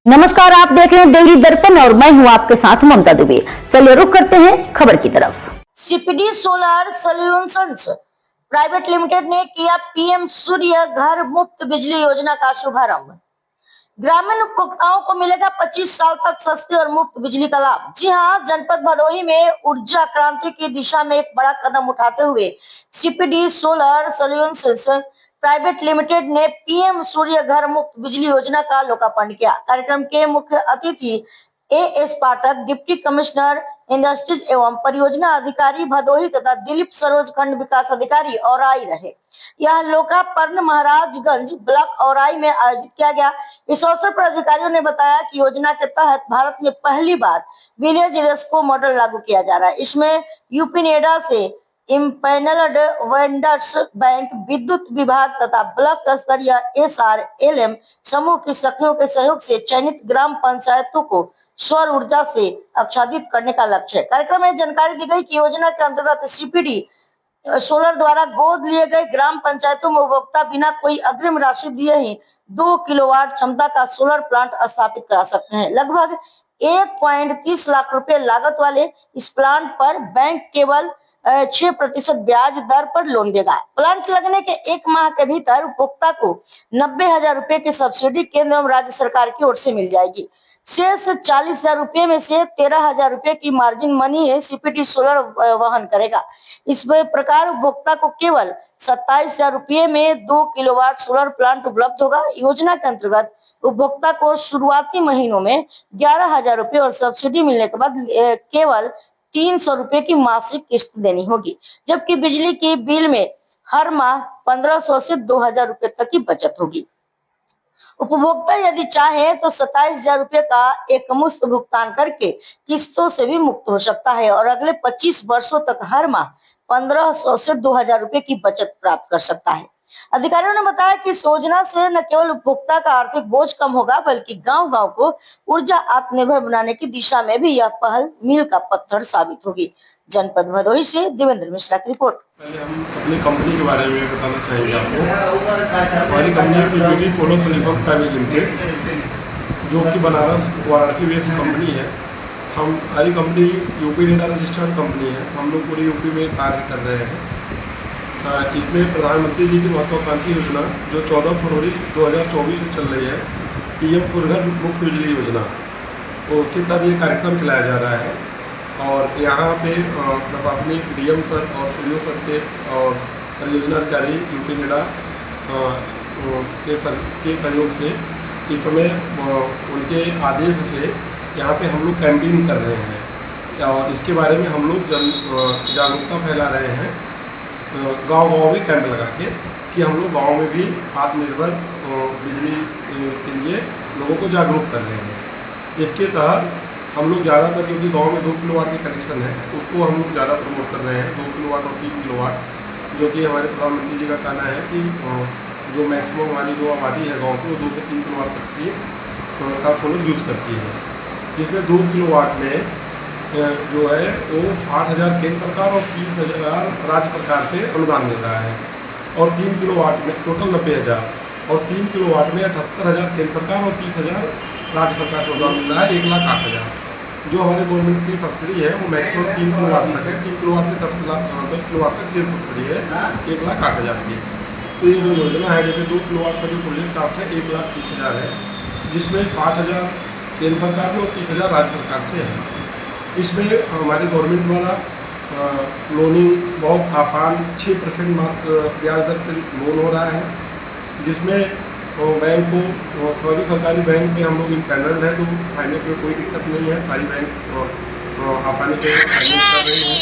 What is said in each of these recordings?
नमस्कार, आप देख रहे हैं देवरी दर्पण और मैं हूं आपके साथ ममता दुबे। चलिए रुक करते हैं खबर की तरफ। CPD solar solutions private limited ने किया पीएम सूर्य घर मुफ्त बिजली योजना का शुभारंभ। ग्रामीण उपभोक्ताओं को मिलेगा 25 साल तक सस्ते और मुफ्त बिजली का लाभ। जी हां, जनपद भदोही में ऊर्जा क्रांति की दिशा में एक बड़ा कदम उठाते हुए CPD solar solutions private limited ने पीएम सूर्य घर मुफ्त बिजली योजना का लोकार्पण किया। कार्यक्रम के मुख्य अतिथि एएस पाठक, डिप्टी कमिश्नर इंडस्ट्रीज एवं परियोजना अधिकारी भदोही तथा दिलीप सरोज खंड विकास अधिकारी औराई रहे। यह लोकार्पण महाराजगंज ब्लॉक औराई में आयोजित किया गया। इस अवसर पर अधिकारियों ने बताया कि योजना के तहत भारत में पहली बार विलेज रेस्को मॉडल लागू किया जा रहा है। इसमें यूपी नेडा से इम्पैनल्ड वेंडर्स बैंक, विद्युत विभाग तथा ब्लॉक स्तरीय SRLM समूह की सखियों के सहयोग से चयनित ग्राम पंचायतों को सौर ऊर्जा से आच्छादित करने का लक्ष्य है। कार्यक्रम में जानकारी दी गई कि योजना के अंतर्गत सीपीडी सोलर द्वारा गोद लिए गए ग्राम पंचायतों में उपभोक्ता बिना कोई अग्रिम राशि दिए ही 2 किलोवाट क्षमता का सोलर प्लांट स्थापित करा सकते हैं। लगभग 1.30 लाख रुपए लागत वाले इस प्लांट पर बैंक केवल 6% ब्याज दर पर लोन देगा। प्लांट लगने के 1 माह के भीतर उपभोक्ता को 90,000 रुपए की सब्सिडी केंद्र एवं राज्य सरकार की ओर से मिल जाएगी। शेष 40,000 रुपए में से 13,000 रुपए की मार्जिन मनी सीपीडी सोलर वहन करेगा। इस प्रकार उपभोक्ता को केवल 27,000 रुपए में 2 किलोवाट सोलर प्लांट उपलब्ध होगा। योजना के अंतर्गत उपभोक्ता को शुरुआती महीनों में 11,000 रुपए और सब्सिडी मिलने के बाद केवल 300 रुपए की मासिक किस्त देनी होगी, जबकि बिजली की बिल में हर माह 1500 से 2,000 रुपए तक की बचत होगी। उपभोक्ता यदि चाहे तो 27,000 रुपए का एक मुश्त भुगतान करके किस्तों से भी मुक्त हो सकता है और अगले 25 वर्षों तक हर माह 1500 से 2,000 रुपए की बचत प्राप्त कर सकता है। अधिकारियों ने बताया कि इस योजना से न केवल उपभोक्ता का आर्थिक बोझ कम होगा, बल्कि गांव-गांव को ऊर्जा आत्मनिर्भर बनाने की दिशा में भी यह पहल मील का पत्थर साबित होगी। जनपद भदोही से देवेंद्र मिश्रा की रिपोर्ट। पहले हम अपनी कंपनी के बारे में बताना चाहेंगे आपको। हमारी company CPD solar solutions private limited, जो कि बनारस वाराणसी बेस्ड कंपनी है। हमारी company UP NEDA registered company है। हम लोग पूरी यूपी में कार्य कर रहे हैं। इसमें प्रधानमंत्री जी की महत्वाकांक्षी योजना जो 14 फरवरी 2024 से चल रही है, पीएम सूर्य घर मुफ्त बिजली योजना, तो उसके तहत ये कार्यक्रम चलाया जा रहा है। और यहाँ पे प्रशासनिक डीएम सर और सीईओ सर के और परियोजना अधिकारी यूपी नेडा के सहयोग से इस समय उनके आदेश से यहाँ पे हम लोग कैंपेन कर रहे हैं और इसके बारे में हम लोग जागरूकता फैला रहे हैं गांव-गांव में कैंप लगा के कि हम लोग गाँव में भी आत्मनिर्भर बिजली के लिए लोगों को जागरूक कर रहे हैं। इसके तहत हम लोग ज़्यादातर जो कि गाँव में 2 किलोवाट की कनेक्शन है उसको हम लोग ज़्यादा प्रमोट कर रहे हैं। 2 किलोवाट और 3 किलोवाट, जो कि हमारे प्रधानमंत्री जी का कहना है कि जो मैक्सिमम हमारी जो आबादी है गाँव की, वो 2 से 3 किलोवाट तक की का सोलर यूज करती है, जिसमें 2 किलोवाट में जो है वो 60,000 केंद्र सरकार और 30,000 राज्य सरकार से अनुदान मिल रहा है। और 3 किलोवाट में टोटल 90,000 और 3 किलोवाट में 78,000 केंद्र सरकार और 30,000 राज्य सरकार से अनुदान मिल रहा है। 1,08,000 जो हमारे गवर्नमेंट की सब्सिडी है वो मैक्सिमम 3 किलोवाट तक है। 3 किलोवाट से 10 किलोवाट तक सेल सब्सिडी है 1,08,000 की। तो ये जो योजना है, जैसे 2 किलोवाट का जो प्रोजेक्ट कास्ट है 1,30,000 है, जिसमें 60,000 केंद्र सरकार से और 30,000 राज्य सरकार से है। इसमें हमारी गवर्नमेंट द्वारा लोनिंग बहुत आसान 6% मात्र ब्याज दर पर लोन हो रहा है, जिसमें बैंक को सभी सरकारी बैंक में हम लोग इम्पैनल्ड है, तो फाइनेंस में कोई दिक्कत नहीं है। सारी बैंक आसानी से फाइनेंस कर रही है,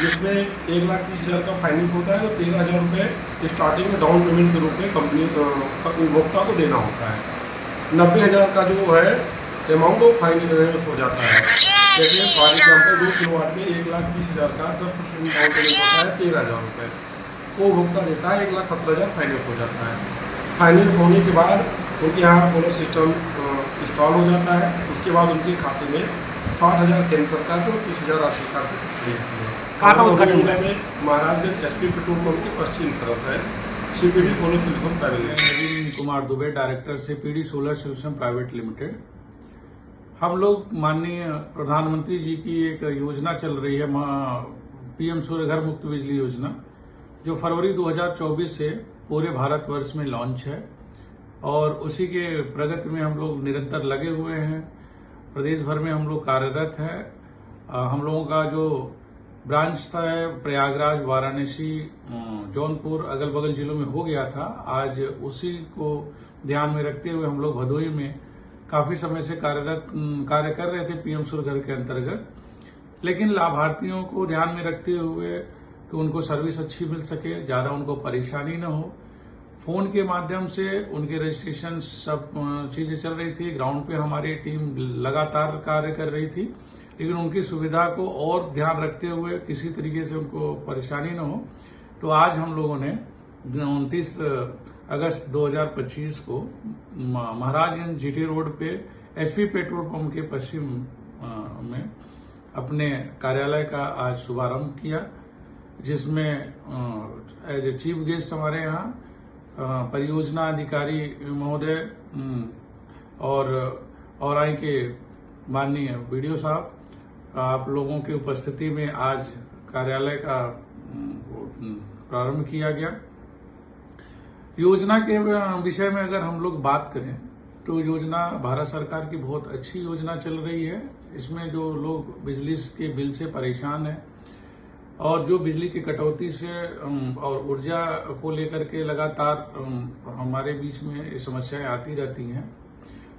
जिसमें 1,30,000 का फाइनेंस होता है, तो 13,000 रुपये स्टार्टिंग में डाउन पेमेंट के रूप में कंपनी उपभोक्ता को देना होता है। 90,000 का जो है अमाउंट वो फाइनेंस हो जाता है। जैसे फॉर एग्जाम्पल 2 किलोवाट में 1,30,000 का 10% डाउन पेमेंट होता है 13,000 रुपये, वो उपभोक्ता देता है 1,17,000 फाइनेंस हो जाता है। फाइनेंस होने के बाद उनके यहाँ सोलर सिस्टम इंस्टॉल हो जाता है। उसके बाद उनके खाते में 60,000 केंद्र सरकार से और 30,000 राज्य सरकार से सब्सिडी आती है। में महाराजगंज SP पेट्रोल पंप के पश्चिम तरफ है CPD solar solutions private limited. Kumar Dubey, director CPD solar solutions private limited. हम लोग माननीय प्रधानमंत्री जी की एक योजना चल रही है, पीएम सूर्य घर मुफ्त बिजली योजना, जो फरवरी 2024 से पूरे भारतवर्ष में लॉन्च है और उसी के प्रगति में हम लोग निरंतर लगे हुए हैं। प्रदेश भर में हम लोग कार्यरत हैं। हम लोगों का जो ब्रांच था प्रयागराज, वाराणसी, जौनपुर, अगल बगल जिलों में हो गया था। आज उसी को ध्यान में रखते हुए हम लोग भदोही में काफी समय से कार्य कर रहे थे पीएम सूर्य घर के अंतर्गत, लेकिन लाभार्थियों को ध्यान में रखते हुए कि उनको सर्विस अच्छी मिल सके, ज्यादा उनको परेशानी न हो, फोन के माध्यम से उनके रजिस्ट्रेशन सब चीजें चल रही थी। ग्राउंड पे हमारी टीम लगातार कार्य कर रही थी, लेकिन उनकी सुविधा को और ध्यान रखते हुए किसी तरीके से उनको परेशानी न हो, तो आज हम लोगों ने 29 अगस्त 2025 को महाराजगंज जीटी रोड पे एचपी पेट्रोल पंप के पश्चिम में अपने कार्यालय का आज शुभारंभ किया, जिसमें एज ए चीफ गेस्ट हमारे यहाँ परियोजना अधिकारी महोदय और आई के माननीय बीडीओ साहब, आप लोगों की उपस्थिति में आज कार्यालय का प्रारंभ किया गया। योजना के विषय में अगर हम लोग बात करें तो योजना भारत सरकार की बहुत अच्छी योजना चल रही है। इसमें जो लोग बिजली के बिल से परेशान हैं और जो बिजली की कटौती से और ऊर्जा को लेकर के लगातार हमारे बीच में समस्याएं आती रहती हैं,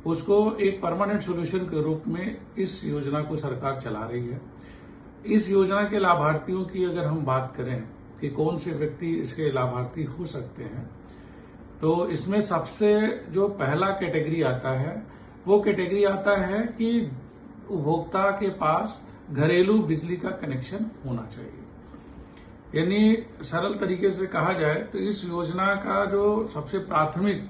उसको एक परमानेंट सॉल्यूशन के रूप में इस योजना को सरकार चला रही है। इस योजना के लाभार्थियों की अगर हम बात करें कि कौन से व्यक्ति इसके लाभार्थी हो सकते हैं, तो इसमें सबसे जो पहला कैटेगरी आता है वो कैटेगरी आता है कि उपभोक्ता के पास घरेलू बिजली का कनेक्शन होना चाहिए। यानी सरल तरीके से कहा जाए तो इस योजना का जो सबसे प्राथमिक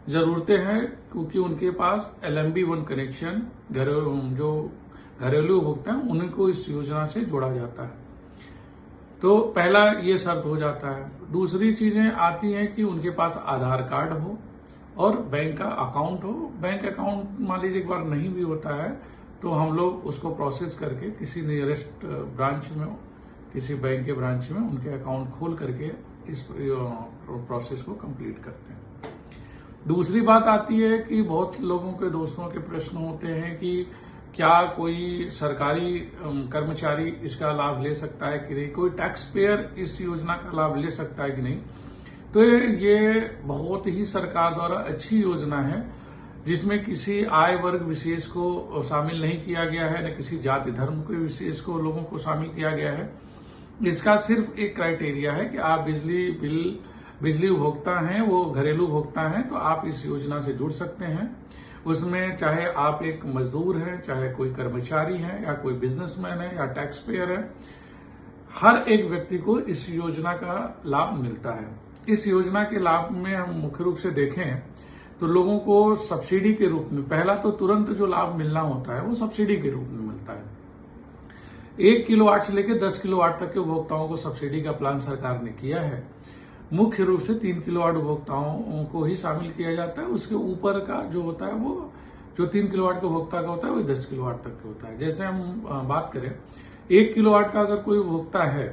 जरूरतें हैं, क्योंकि उनके पास LMB1 कनेक्शन जो घरेलू उपभोक्ता हैं उनको इस योजना से जोड़ा जाता है, तो पहला ये शर्त हो जाता है। दूसरी चीजें आती हैं कि उनके पास आधार कार्ड हो और बैंक का अकाउंट हो। बैंक अकाउंट मान लीजिए एक बार नहीं भी होता है तो हम लोग उसको प्रोसेस करके किसी नियरेस्ट ब्रांच में, किसी बैंक के ब्रांच में उनके अकाउंट खोल करके इस प्रोसेस को कंप्लीट करते हैं। दूसरी बात आती है कि बहुत लोगों के दोस्तों के प्रश्न होते हैं कि क्या कोई सरकारी कर्मचारी इसका लाभ ले सकता है कि नहीं, कोई टैक्स पेयर इस योजना का लाभ ले सकता है कि नहीं। तो ये बहुत ही सरकार द्वारा अच्छी योजना है, जिसमें किसी आय वर्ग विशेष को शामिल नहीं किया गया है, न किसी जाति धर्म के विशेष को लोगों को शामिल किया गया है। इसका सिर्फ एक क्राइटेरिया है कि आप बिजली उपभोक्ता हैं, वो घरेलू उपभोक्ता हैं, तो आप इस योजना से जुड़ सकते हैं। उसमें चाहे आप एक मजदूर हैं, चाहे कोई कर्मचारी है, या कोई बिजनेसमैन है, या टैक्स पेयर है, हर एक व्यक्ति को इस योजना का लाभ मिलता है। इस योजना के लाभ में हम मुख्य रूप से देखें तो लोगों को सब्सिडी के रूप में, पहला तो तुरंत जो लाभ मिलना होता है वो सब्सिडी के रूप में मिलता है। 1 किलोवाट से लेकर 10 किलोवाट तक के उपभोक्ताओं को सब्सिडी का प्लान सरकार ने किया है। मुख्य रूप से 3 किलोवाट उपभोक्ताओं को ही शामिल किया जाता है। उसके ऊपर का जो होता है वो जो 3 किलोवाट के उपभोक्ता का होता है वो 10 किलोवाट तक का होता है। जैसे हम बात करें 1 किलोवाट का अगर कोई उपभोक्ता है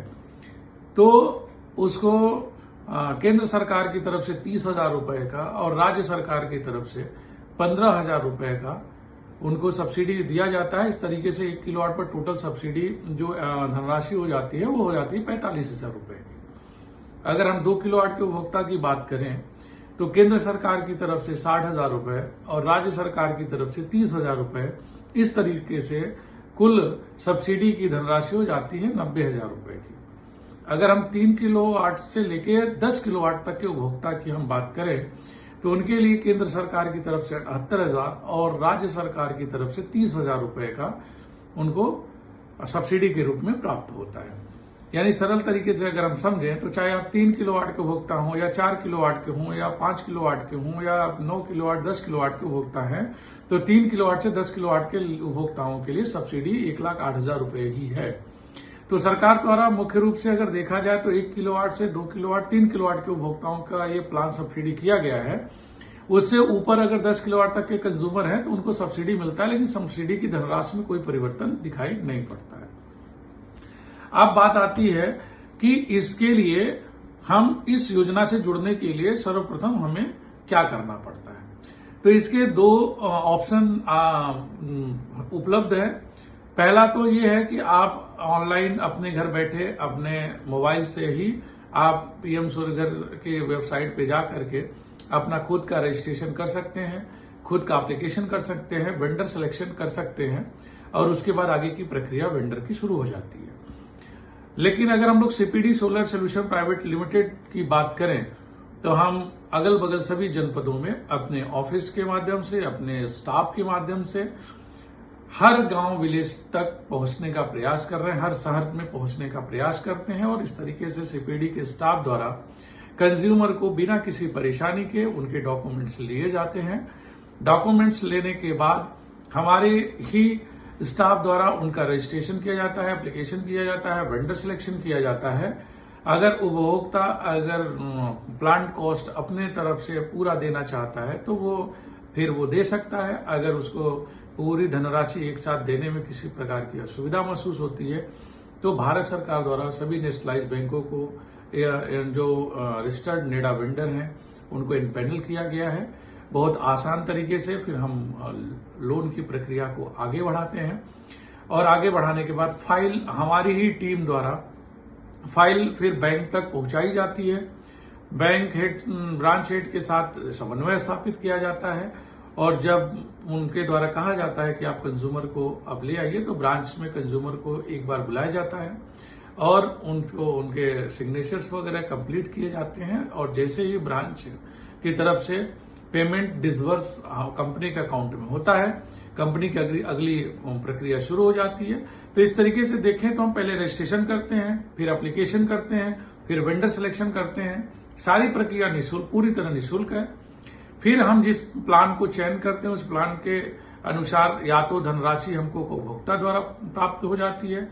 तो उसको केंद्र सरकार की तरफ से 30,000 रुपए का और राज्य सरकार की तरफ से 15,000 रुपए का उनको सब्सिडी दिया जाता है। इस तरीके से 1 किलोवाट पर टोटल सब्सिडी जो धनराशि हो जाती है वो हो जाती है 45,000 रुपए की। अगर हम 2 किलोवाट के उपभोक्ता की बात करें तो केंद्र सरकार की तरफ से 60,000 रुपए और राज्य सरकार की तरफ से 30,000 रुपए, इस तरीके से कुल सब्सिडी की धनराशि हो जाती है 90,000 रुपए की। अगर हम 3 किलोवाट से लेकर 10 किलोवाट तक के उपभोक्ता की हम बात करें तो उनके लिए केंद्र सरकार की तरफ से 78,000 और राज्य सरकार की तरफ से 30,000 रुपए का उनको सब्सिडी के रूप में प्राप्त होता है। यानी सरल तरीके से अगर हम समझें तो चाहे आप 3 किलोवाट के उपभोक्ता हों या 4 किलोवाट के हों या 5 किलोवाट के हों या 9 किलोवाट 10 किलोवाट के उपभोक्ता हैं, तो 3 किलोवाट से 10 किलोवाट के उपभोक्ताओं के लिए सब्सिडी 1,08,000 रुपए ही है। तो सरकार द्वारा मुख्य रूप से अगर देखा जाए तो 1 किलोवाट से 2 किलोवाट 3 किलोवाट के उपभोक्ताओं का ये प्लान सब्सिडी किया गया है। उससे ऊपर अगर 10 किलोवाट तक के कंज्यूमर हैं तो उनको सब्सिडी मिलता है, लेकिन सब्सिडी की धनराशि में कोई परिवर्तन दिखाई नहीं पड़ता है। अब बात आती है कि इसके लिए हम इस योजना से जुड़ने के लिए सर्वप्रथम हमें क्या करना पड़ता है। तो इसके दो ऑप्शन उपलब्ध है। पहला तो ये है कि आप ऑनलाइन अपने घर बैठे अपने मोबाइल से ही आप पीएम सूर्य घर के वेबसाइट पे जा करके अपना खुद का रजिस्ट्रेशन कर सकते हैं, खुद का एप्लीकेशन कर सकते हैं, वेंडर सिलेक्शन कर सकते हैं और उसके बाद आगे की प्रक्रिया वेंडर की शुरू हो जाती है। लेकिन अगर हम लोग CPD solar solution private limited की बात करें तो हम अगल बगल सभी जनपदों में अपने ऑफिस के माध्यम से, अपने स्टाफ के माध्यम से हर गांव विलेज तक पहुंचने का प्रयास कर रहे हैं, हर शहर में पहुंचने का प्रयास करते हैं और इस तरीके से सीपीडी के स्टाफ द्वारा कंज्यूमर को बिना किसी परेशानी के उनके डॉक्यूमेंट्स लिए जाते हैं। डॉक्यूमेंट्स लेने के बाद हमारे ही स्टाफ द्वारा उनका रजिस्ट्रेशन किया जाता है, एप्लीकेशन किया जाता है, वेंडर सिलेक्शन किया जाता है। अगर उपभोक्ता अगर प्लांट कॉस्ट अपने तरफ से पूरा देना चाहता है तो फिर वो दे सकता है। अगर उसको पूरी धनराशि एक साथ देने में किसी प्रकार की असुविधा महसूस होती है तो भारत सरकार द्वारा सभी नेशनलाइज्ड बैंकों को जो रजिस्टर्ड नेडा वेंडर हैं उनको इनपैनल किया गया है। बहुत आसान तरीके से फिर हम लोन की प्रक्रिया को आगे बढ़ाते हैं और आगे बढ़ाने के बाद फाइल हमारी ही टीम द्वारा फाइल फिर बैंक तक पहुंचाई जाती है। बैंक हेड ब्रांच हेड के साथ समन्वय स्थापित किया जाता है और जब उनके द्वारा कहा जाता है कि आप कंज्यूमर को अब ले आइए तो ब्रांच में कंज्यूमर को एक बार बुलाया जाता है और उनको उनके सिग्नेचर्स वगैरह कंप्लीट किए जाते हैं और जैसे ही ब्रांच की तरफ से पेमेंट डिसवर्स कंपनी के अकाउंट में होता है, कंपनी की अगली प्रक्रिया शुरू हो जाती है। तो इस तरीके से देखें तो हम पहले रजिस्ट्रेशन करते हैं, फिर एप्लीकेशन करते हैं, फिर वेंडर सिलेक्शन करते हैं। सारी प्रक्रिया निःशुल्क, पूरी तरह निःशुल्क है। फिर हम जिस प्लान को चयन करते हैं उस प्लान के अनुसार या तो धनराशि हमको उपभोक्ता द्वारा प्राप्त हो जाती है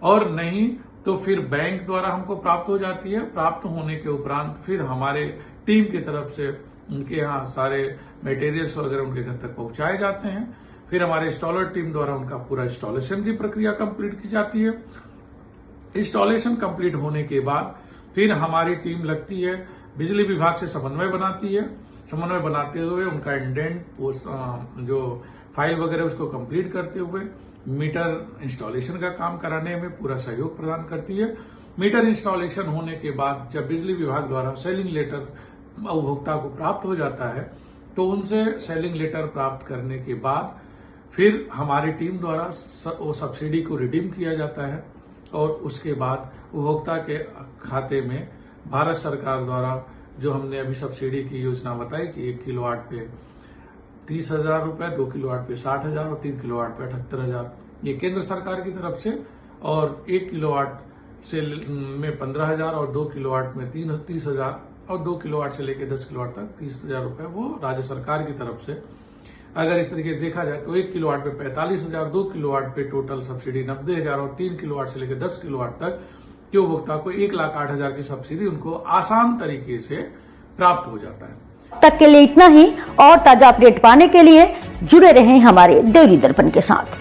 और नहीं तो फिर बैंक द्वारा हमको प्राप्त हो जाती है। प्राप्त होने के उपरांत फिर हमारे टीम की तरफ से उनके यहाँ सारे मटेरियल्स वगैरह उनके घर तक पहुंचाए जाते हैं। फिर हमारे इंस्टॉलर टीम द्वारा उनका पूरा इंस्टॉलेशन की प्रक्रिया कंप्लीट की जाती है। इंस्टॉलेशन कंप्लीट होने के बाद फिर हमारी टीम लगती है, बिजली विभाग से समन्वय बनाती है। समन्वय बनाते हुए उनका इंडेंट जो फाइल वगैरह उसको कंप्लीट करते हुए मीटर इंस्टॉलेशन का काम कराने में पूरा सहयोग प्रदान करती है। मीटर इंस्टॉलेशन होने के बाद जब बिजली विभाग द्वारा सेलिंग लेटर उपभोक्ता को प्राप्त हो जाता है तो उनसे सेलिंग लेटर प्राप्त करने के बाद फिर हमारी टीम द्वारा वो सब्सिडी को रिडीम किया जाता है और उसके बाद उपभोक्ता के खाते में भारत सरकार द्वारा जो हमने अभी सब्सिडी की योजना बताई कि 1 किलोवाट पे 30,000 रुपए, 2 किलोवाट पे 60,000 और 3 किलोवाट पे 78,000, ये केंद्र सरकार की तरफ से, और 1 किलोवाट से में 15,000 और 2 किलोवाट में 30,000 और 2 किलोवाट से लेकर 10 किलोवाट तक 30,000 रुपए वो राज्य सरकार की तरफ से। अगर इस तरीके से देखा जाए तो 1 किलोवाट पे 45,000, 2 किलोवाट पे टोटल सब्सिडी 90,000 और 3 किलोवाट से लेकर 10 किलोवाट तक के उपभोक्ता को 1,08,000 की सब्सिडी उनको आसान तरीके से प्राप्त हो जाता है। तक के लिए इतना ही और ताजा अपडेट पाने के लिए जुड़े रहें हमारे डेयरी दर्पण के साथ।